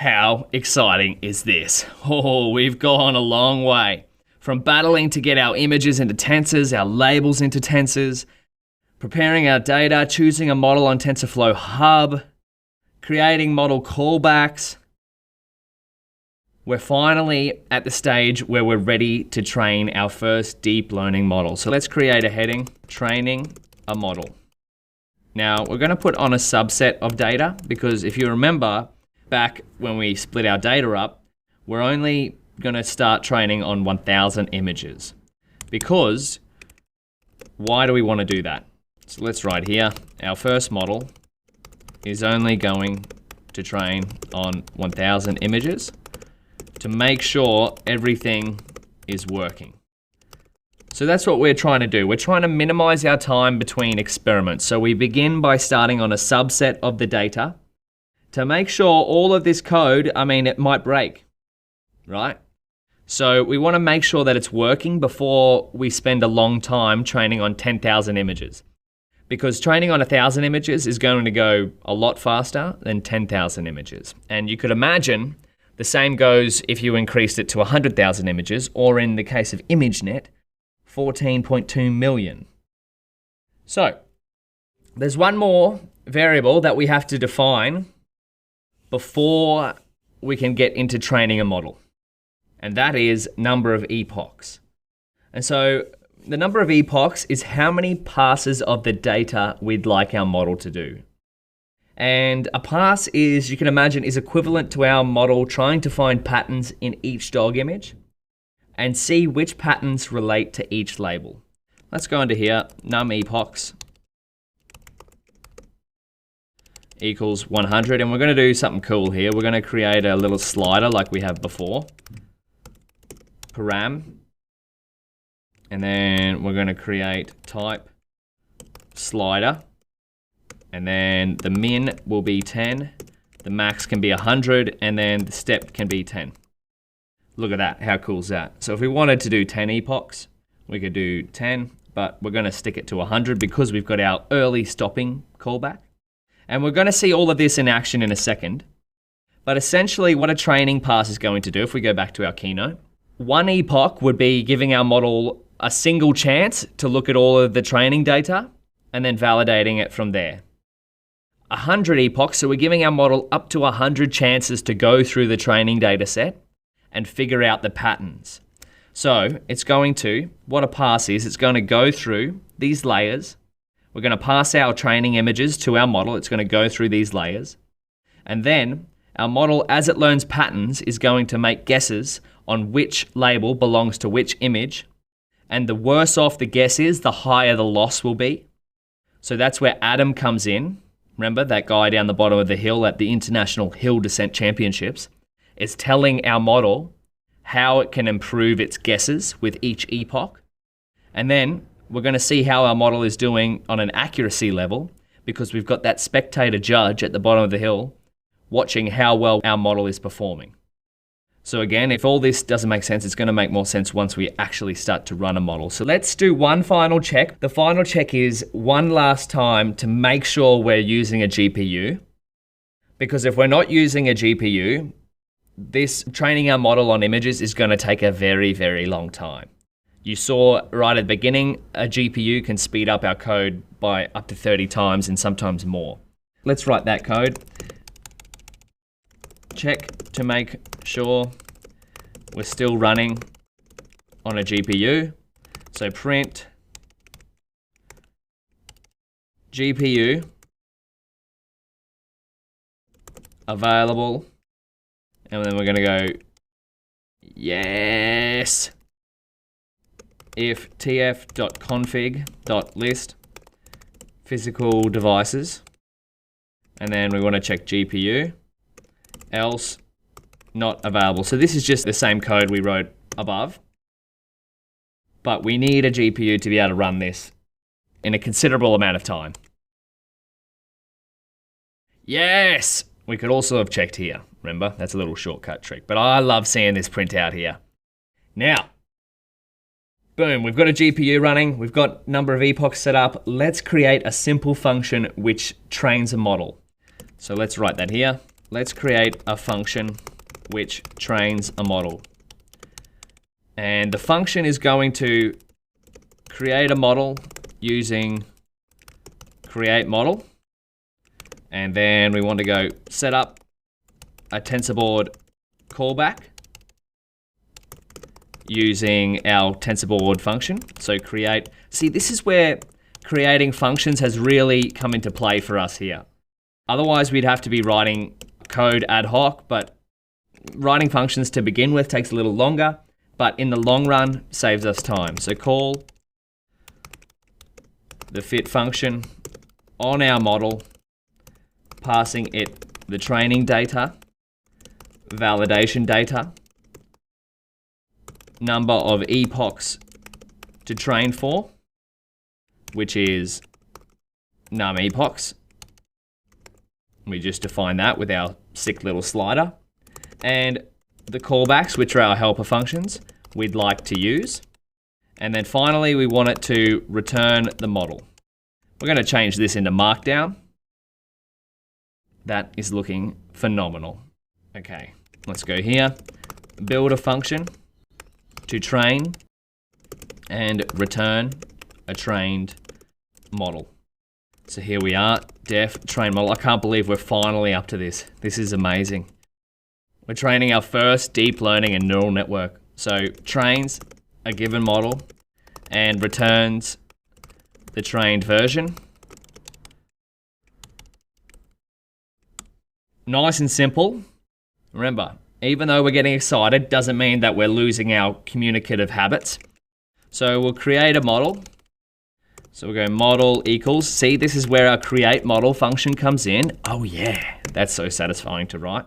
How exciting is this? Oh, we've gone a long way. From battling to get our images into tensors, our labels into tensors, preparing our data, choosing a model on TensorFlow Hub, creating model callbacks. We're finally at the stage where we're ready to train our first deep learning model. So let's create a heading, training a model. Now we're going to put on a subset of data because if you remember back when we split our data up, we're only going to start training on 1,000 images. Because why do we want to do that? So let's write here, our first model is only going to train on 1,000 images to make sure everything is working. So that's what we're trying to do. We're trying to minimize our time between experiments. So we begin by starting on a subset of the data to make sure all of this code, it might break, right? So we want to make sure that it's working before we spend a long time training on 10,000 images. Because training on 1,000 images is going to go a lot faster than 10,000 images. And you could imagine the same goes if you increased it to 100,000 images, or in the case of ImageNet, 14.2 million. So there's one more variable that we have to define before we can get into training a model, and that is number of epochs. And so the number of epochs is how many passes of the data we'd like our model to do. And a pass is, you can imagine, is equivalent to our model trying to find patterns in each dog image and see which patterns relate to each label. Let's go into here, num epochs equals 100, and we're going to do something cool here. We're going to create a little slider like we have before, param, and then we're going to create type slider, and then the min will be 10, the max can be 100, and then the step can be 10. Look at that, how cool is that? So if we wanted to do 10 epochs, we could do 10, but we're going to stick it to 100 because we've got our early stopping callback. And we're going to see all of this in action in a second. But essentially what a training pass is going to do, if we go back to our keynote, one epoch would be giving our model a single chance to look at all of the training data and then validating it from there. 100 epochs, so we're giving our model up to 100 chances to go through the training data set and figure out the patterns. So it's going to, what a pass is, it's going to go through these layers. We're going to pass our training images to our model. It's going to go through these layers. And then our model, as it learns patterns, is going to make guesses on which label belongs to which image. And the worse off the guess is, the higher the loss will be. So that's where Adam comes in. Remember that guy down the bottom of the hill at the International Hill Descent Championships is telling our model how it can improve its guesses with each epoch. And then we're going to see how our model is doing on an accuracy level because we've got that spectator judge at the bottom of the hill watching how well our model is performing. So again, if all this doesn't make sense, it's going to make more sense once we actually start to run a model. So let's do one final check. The final check is one last time to make sure we're using a GPU. Because if we're not using a GPU, this training our model on images is going to take a very, very long time. You saw right at the beginning, a GPU can speed up our code by up to 30 times and sometimes more. Let's write that code. Check to make sure we're still running on a GPU. So print GPU available, and then we're going to go yes if tf.config.list physical devices, and then we want to check GPU, else not available. So this is just the same code we wrote above, but we need a GPU to be able to run this in a considerable amount of time. Yes! We could also have checked here. Remember, that's a little shortcut trick, but I love seeing this print out here. Now, boom, we've got a GPU running, we've got number of epochs set up. Let's create a simple function which trains a model. So let's write that here. let's create a function which trains a model. And the function is going to create a model using create model. And then we want to go set up a TensorBoard callback using our TensorBoard function. So create, see, this is where creating functions has really come into play for us here. Otherwise, we'd have to be writing code ad hoc, but writing functions to begin with takes a little longer, but in the long run, saves us time. So call the fit function on our model, passing it the training data, validation data, number of epochs to train for, which is num epochs. We just define that with our sick little slider. And the callbacks, which are our helper functions, we'd like to use. And then finally, we want it to return the model. We're going to change this into Markdown. That is looking phenomenal. Okay, let's go here. Build a function to train and return a trained model. So here we are, def train model. I can't believe we're finally up to this. This is amazing. We're training our first deep learning and neural network. So trains a given model and returns the trained version. Nice and simple. Remember, even though we're getting excited, doesn't mean that we're losing our communicative habits. So we'll create a model. So we'll go model equals. See, this is where our create model function comes in. Oh yeah, that's so satisfying to write.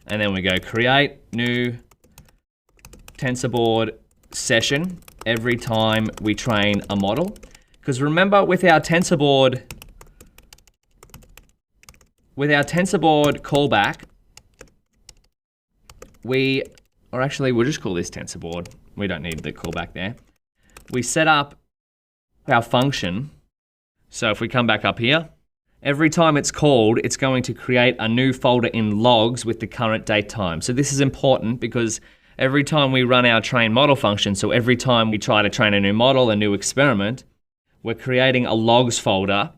And then we go create new TensorBoard session every time we train a model. Because remember, with our TensorBoard callback, we'll just call this TensorBoard. We don't need the callback there. We set up our function. So if we come back up here, every time it's called, it's going to create a new folder in logs with the current date time. So this is important because every time we run our train model function, so every time we try to train a new model, a new experiment, we're creating a logs folder,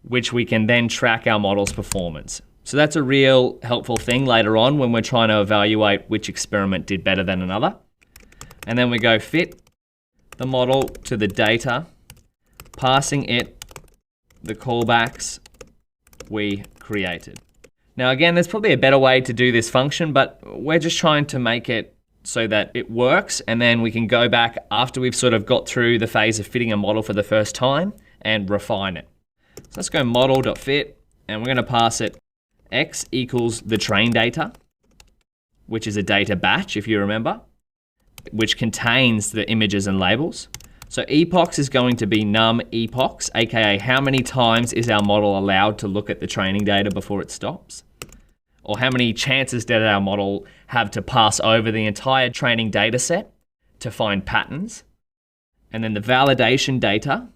which we can then track our model's performance. So that's a real helpful thing later on when we're trying to evaluate which experiment did better than another. And then we go fit the model to the data, passing it the callbacks we created. Now again, there's probably a better way to do this function, but we're just trying to make it so that it works, and then we can go back after we've sort of got through the phase of fitting a model for the first time and refine it. So let's go model.fit, and we're going to pass it x equals the train data, which is a data batch, if you remember, which contains the images and labels. So epochs is going to be num epochs, aka how many times is our model allowed to look at the training data before it stops? Or how many chances did our model have to pass over the entire training data set to find patterns? And then the validation data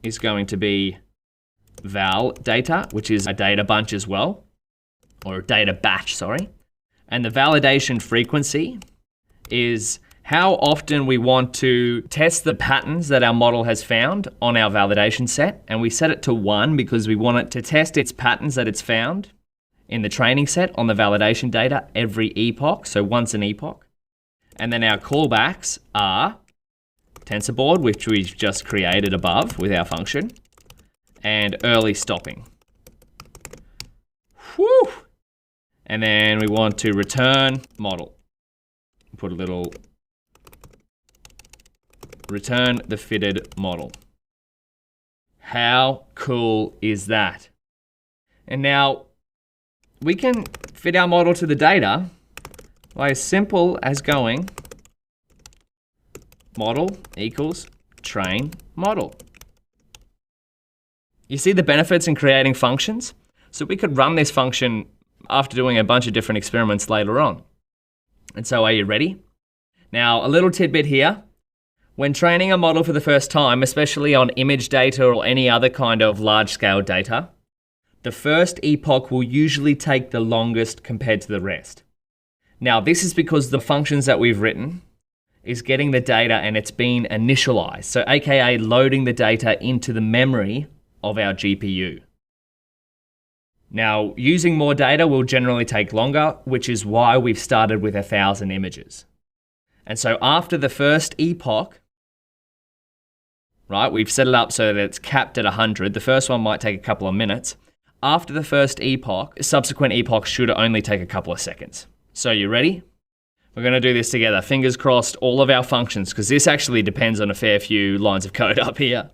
is going to be val data, which is a data bunch as well, or a data batch, sorry. And the validation frequency is how often we want to test the patterns that our model has found on our validation set. And we set it to 1 because we want it to test its patterns that it's found in the training set on the validation data every epoch, so once an epoch. And then our callbacks are TensorBoard, which we've just created above with our function, and early stopping. Whew! And then we want to return model. Put a little return the fitted model. How cool is that? And now we can fit our model to the data by as simple as going model equals train model. You see the benefits in creating functions? So we could run this function after doing a bunch of different experiments later on. And so are you ready? Now, a little tidbit here. When training a model for the first time, especially on image data or any other kind of large-scale data, the first epoch will usually take the longest compared to the rest. Now, this is because the functions that we've written is getting the data and it's been initialized. So aka loading the data into the memory of our GPU. Now, using more data will generally take longer, which is why we've started with 1,000 images. And so after the first epoch, right, we've set it up so that it's capped at 100. The first one might take a couple of minutes. After the first epoch, subsequent epochs should only take a couple of seconds. So you ready? We're going to do this together. Fingers crossed, all of our functions, because this actually depends on a fair few lines of code up here.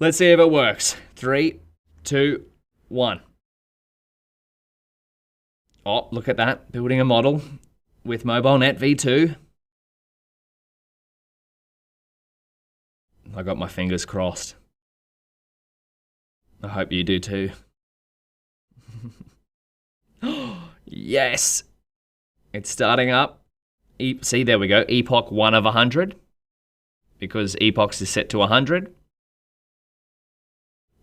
Let's see if it works. 3, 2, 1. Oh, look at that. Building a model with MobileNet V2. I got my fingers crossed. I hope you do too. Yes! It's starting up. See, there we go. Epoch 1 of 100. Because epochs is set to 100.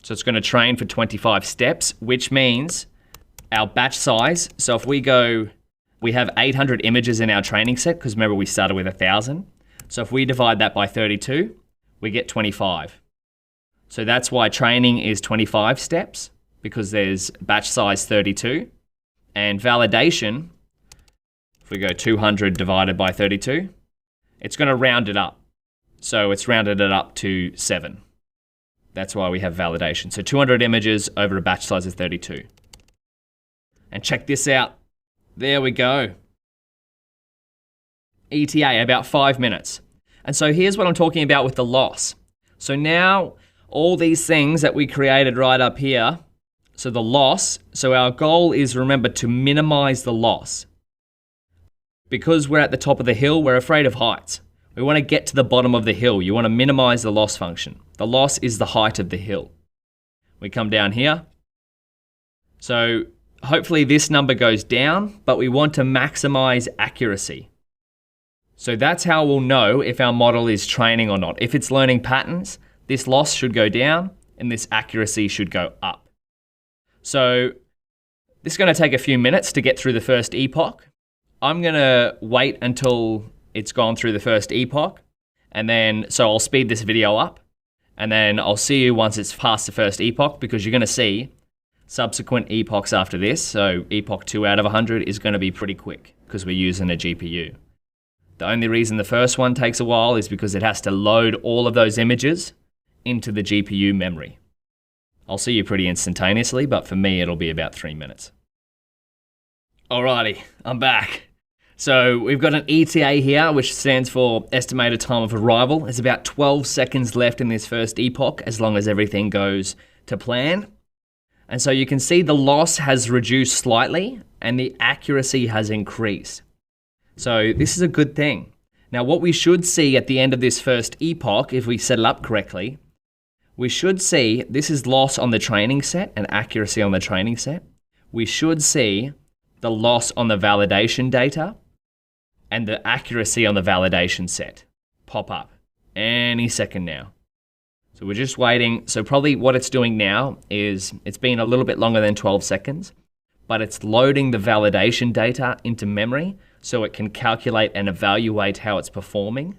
So it's going to train for 25 steps, which means our batch size. So if we have 800 images in our training set, because remember we started with 1,000. So if we divide that by 32, we get 25. So that's why training is 25 steps, because there's batch size 32. And validation, if we go 200 divided by 32, it's going to round it up. So it's rounded it up to 7. That's why we have validation. So 200 images over a batch size of 32. And check this out. There we go. ETA, about 5 minutes. And so here's what I'm talking about with the loss. So now all these things that we created right up here, so the loss, so our goal is, remember, to minimize the loss. Because we're at the top of the hill, we're afraid of heights. We want to get to the bottom of the hill. You want to minimize the loss function. The loss is the height of the hill. We come down here. So hopefully this number goes down, but we want to maximize accuracy. So that's how we'll know if our model is training or not. If it's learning patterns, this loss should go down and this accuracy should go up. So this is going to take a few minutes to get through the first epoch. I'm going to wait until it's gone through the first epoch, and then, so I'll speed this video up, and then I'll see you once it's past the first epoch, because you're going to see subsequent epochs after this. So epoch 2 out of 100 is going to be pretty quick because we're using a GPU. The only reason the first one takes a while is because it has to load all of those images into the GPU memory. I'll see you pretty instantaneously, but for me it'll be about 3 minutes. Alrighty, I'm back. So we've got an ETA here, which stands for estimated time of arrival. There's about 12 seconds left in this first epoch, as long as everything goes to plan. And so you can see the loss has reduced slightly and the accuracy has increased. So this is a good thing. Now what we should see at the end of this first epoch, if we set it up correctly, we should see, this is loss on the training set and accuracy on the training set. We should see the loss on the validation data and the accuracy on the validation set pop up any second now. So we're just waiting. So probably what it's doing now is it's been a little bit longer than 12 seconds, but it's loading the validation data into memory so it can calculate and evaluate how it's performing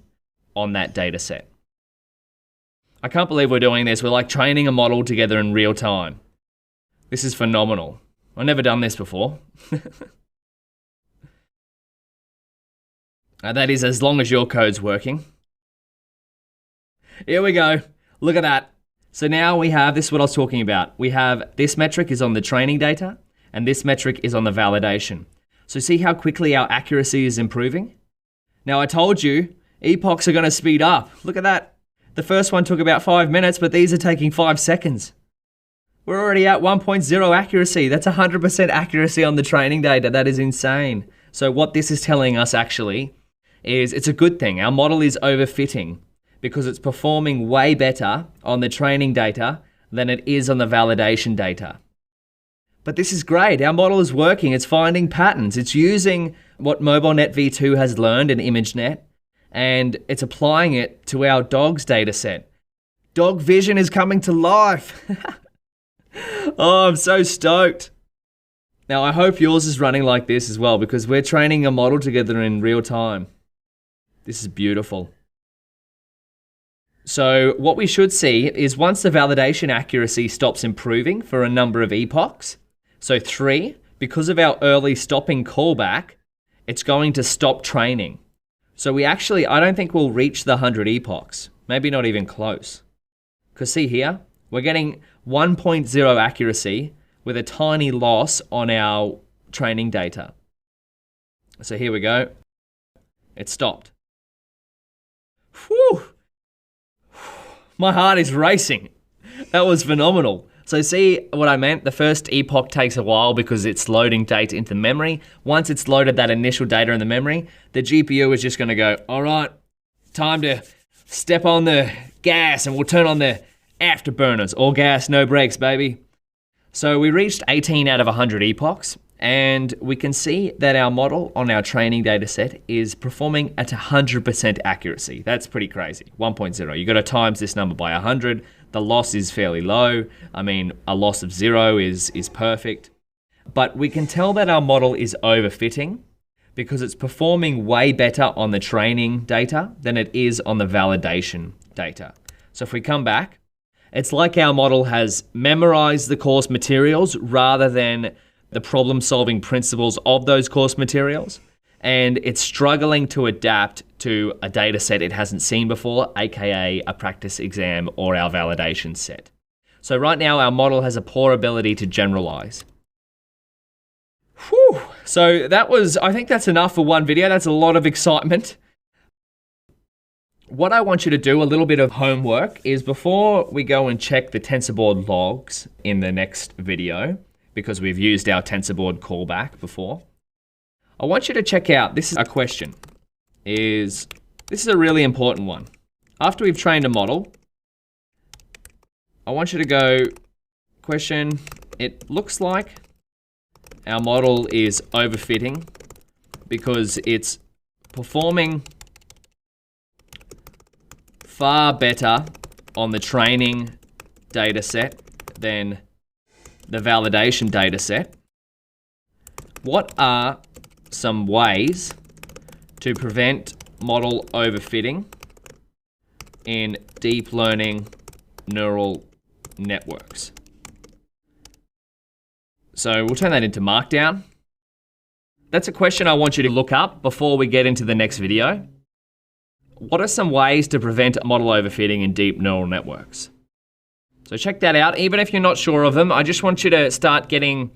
on that data set. I can't believe we're doing this. We're like training a model together in real time. This is phenomenal. I've never done this before. That is as long as your code's working. Here we go. Look at that. So now we have, this is what I was talking about. We have this metric is on the training data and this metric is on the validation. So see how quickly our accuracy is improving? Now I told you, epochs are going to speed up. Look at that. The first one took about 5 minutes, but these are taking 5 seconds. We're already at 1.0 accuracy. That's 100% accuracy on the training data. That is insane. So what this is telling us actually is it's a good thing. Our model is overfitting because it's performing way better on the training data than it is on the validation data. But this is great. Our model is working. It's finding patterns. It's using what MobileNet V2 has learned in ImageNet, and it's applying it to our dogs data set. Dog vision is coming to life. Oh, I'm so stoked. Now, I hope yours is running like this as well, because we're training a model together in real time. This is beautiful. So what we should see is once the validation accuracy stops improving for a number of epochs, so 3, because of our early stopping callback, it's going to stop training. So I don't think we'll reach the 100 epochs, maybe not even close. Because see here, we're getting 1.0 accuracy with a tiny loss on our training data. So here we go. It stopped. Whew. My heart is racing. That was phenomenal. So see what I meant? The first epoch takes a while because it's loading data into memory. Once it's loaded that initial data in the memory, the GPU is just going to go, all right, time to step on the gas and we'll turn on the afterburners. All gas, no brakes, baby. So we reached 18 out of 100 epochs, and we can see that our model on our training data set is performing at 100% accuracy. That's pretty crazy. 1.0. You've got to times this number by 100. The loss is fairly low. I mean, a loss of 0 is perfect. But we can tell that our model is overfitting because it's performing way better on the training data than it is on the validation data. So if we come back, it's like our model has memorized the course materials rather than the problem-solving principles of those course materials, and it's struggling to adapt to a data set it hasn't seen before, aka a practice exam or our validation set. So right now our model has a poor ability to generalize. Whew. So I think that's enough for one video. That's a lot of excitement. What I want you to do, a little bit of homework, is before we go and check the TensorBoard logs in the next video, because we've used our TensorBoard callback before, I want you to check out, this is a question, this is a really important one. After we've trained a model, I want you to go, question, it looks like our model is overfitting because it's performing far better on the training data set than the validation data set. What are some ways to prevent model overfitting in deep learning neural networks? So we'll turn that into Markdown. That's a question I want you to look up before we get into the next video. What are some ways to prevent model overfitting in deep neural networks? So check that out. Even if you're not sure of them, I just want you to start getting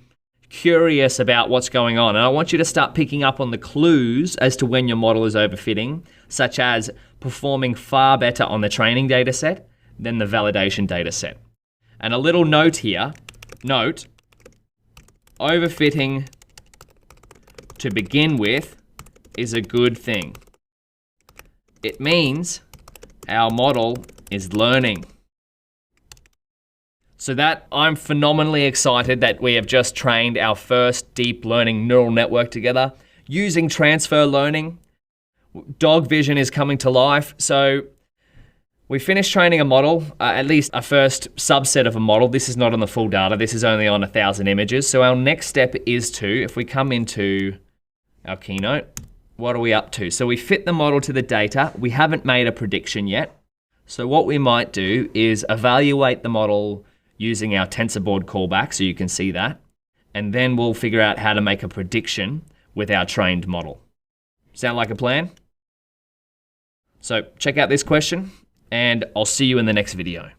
curious about what's going on. And I want you to start picking up on the clues as to when your model is overfitting, such as performing far better on the training data set than the validation data set. And a little note here, overfitting to begin with is a good thing. It means our model is learning. So that I'm phenomenally excited that we have just trained our first deep learning neural network together using transfer learning. Dog vision is coming to life. So we finished training a model, at least a first subset of a model. This is not on the full data. This is only on 1,000 images. So our next step is to, if we come into our keynote, what are we up to? So we fit the model to the data. We haven't made a prediction yet. So what we might do is evaluate the model using our TensorBoard callback, so you can see that. And then we'll figure out how to make a prediction with our trained model. Sound like a plan? So check out this question, and I'll see you in the next video.